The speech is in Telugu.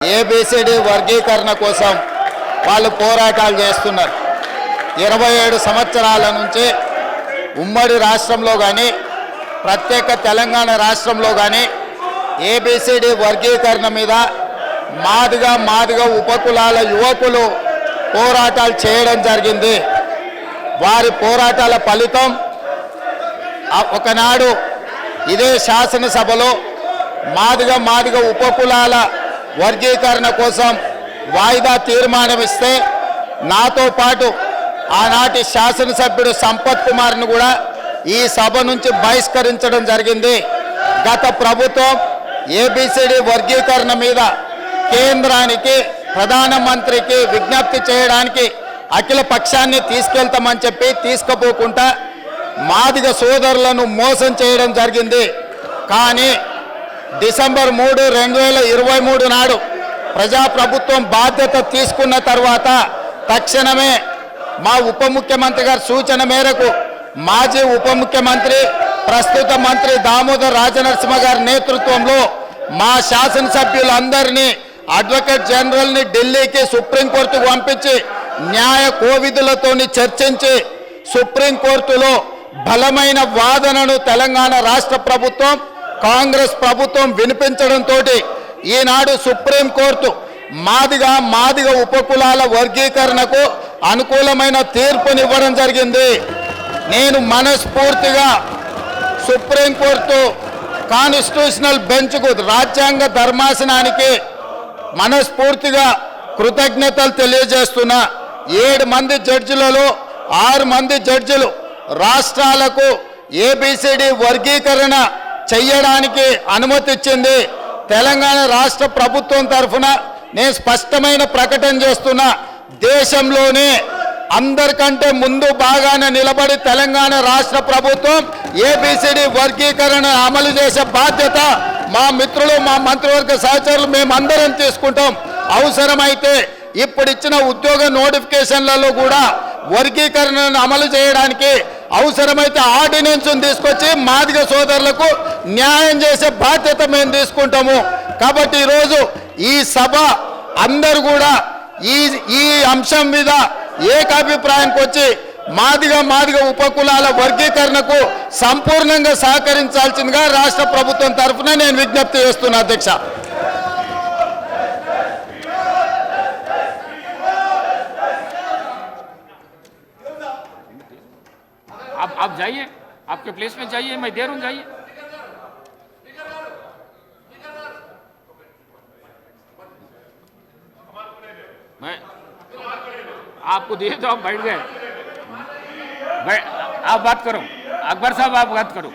ఏబిసిడి వర్గీకరణ కోసం వాళ్ళు పోరాటాలు చేస్తున్నారు. 27 సంవత్సరాల నుంచి ఉమ్మడి రాష్ట్రంలో కానీ ప్రత్యేక తెలంగాణ రాష్ట్రంలో కానీ ఏబిసిడి వర్గీకరణ మీద మాదిగ ఉపకులాల యువకులు పోరాటాలు చేయడం జరిగింది. వారి పోరాటాల ఫలితం ఒకనాడు ఇదే శాసనసభలో మాదిగ ఉపకులాల వర్గీకరణ కోసం వాయిదా తీర్మానం ఇస్తే నాతో పాటు ఆనాటి శాసనసభ్యుడు సంపత్ కుమార్ను కూడా ఈ సభ నుంచి బహిష్కరించడం జరిగింది. గత ప్రభుత్వం ఏబిసిడి వర్గీకరణ మీద కేంద్రానికి ప్రధానమంత్రికి విజ్ఞప్తి చేయడానికి అఖిల పక్షాన్ని తీసుకెళ్తామని చెప్పి తీసుకుపోకుండా మాదిగ సోదరులను మోసం చేయడం జరిగింది. కానీ డిసెంబర్ 3, 2023 నాడు ప్రజాప్రభుత్వం బాధ్యత తీసుకున్న తర్వాత తక్షణమే మా ఉప ముఖ్యమంత్రి గారి సూచన మేరకు మాజీ ఉప ముఖ్యమంత్రి ప్రస్తుత మంత్రి దామోదర్ రాజనరసింహ గారి నేతృత్వంలో మా శాసనసభ్యులందరినీ అడ్వకేట్ జనరల్ని ఢిల్లీకి సుప్రీంకోర్టుకు పంపించి న్యాయ కోవిధులతో చర్చించి సుప్రీంకోర్టులో బలమైన వాదనను తెలంగాణ రాష్ట్ర ప్రభుత్వం కాంగ్రెస్ ప్రభుత్వం వినిపించడంతో ఈనాడు సుప్రీంకోర్టు మాదిగ ఉపకులాల వర్గీకరణకు అనుకూలమైన తీర్పునివ్వడం జరిగింది. నేను మనస్ఫూర్తిగా సుప్రీంకోర్టు కాన్స్టిట్యూషనల్ బెంచ్కు రాజ్యాంగ ధర్మాసనానికి మనస్ఫూర్తిగా కృతజ్ఞతలు తెలియజేస్తున్నా. 7 మంది జడ్జిలలో 6 మంది జడ్జిలు రాష్ట్రాలకు ఏబిసిడి వర్గీకరణ చెయ్యడానికి అనుమతి ఇచ్చింది. తెలంగాణ రాష్ట్ర ప్రభుత్వం తరఫున నేను స్పష్టమైన ప్రకటన చేస్తున్నా, దేశంలోనే అందరికంటే ముందు బాగానే నిలబడి తెలంగాణ రాష్ట్ర ప్రభుత్వం ఏబిసిడి వర్గీకరణ అమలు చేసే బాధ్యత మా మిత్రులు మా మంత్రివర్గ సహచరులు మేమందరం తీసుకుంటాం. అవసరమైతే ఇప్పుడు ఇచ్చిన ఉద్యోగ నోటిఫికేషన్లలో కూడా వర్గీకరణను అమలు చేయడానికి అవసరమైతే ఆర్డినెన్స్ తీసుకొచ్చి మాదిగ సోదరులకు న్యాయం చేసే బాధ్యత మేము తీసుకుంటాము. కాబట్టి ఈరోజు ఈ సభ అందరూ కూడా ఈ అంశం మీద ఏకాభిప్రాయానికి వచ్చి మాదిగ ఉపకులాల వర్గీకరణకు సంపూర్ణంగా సహకరించాల్సిందిగా రాష్ట్ర ప్రభుత్వం తరఫున నేను విజ్ఞప్తి చేస్తున్నా. అధ్యక్ష, आप जाइए, आपके प्लेस में जाइए, मैं दे रहा हूँ, जाइए. मैं आपको दिए तो आप बैठ गए. आप बात करो, अकबर साहब आप बात करो.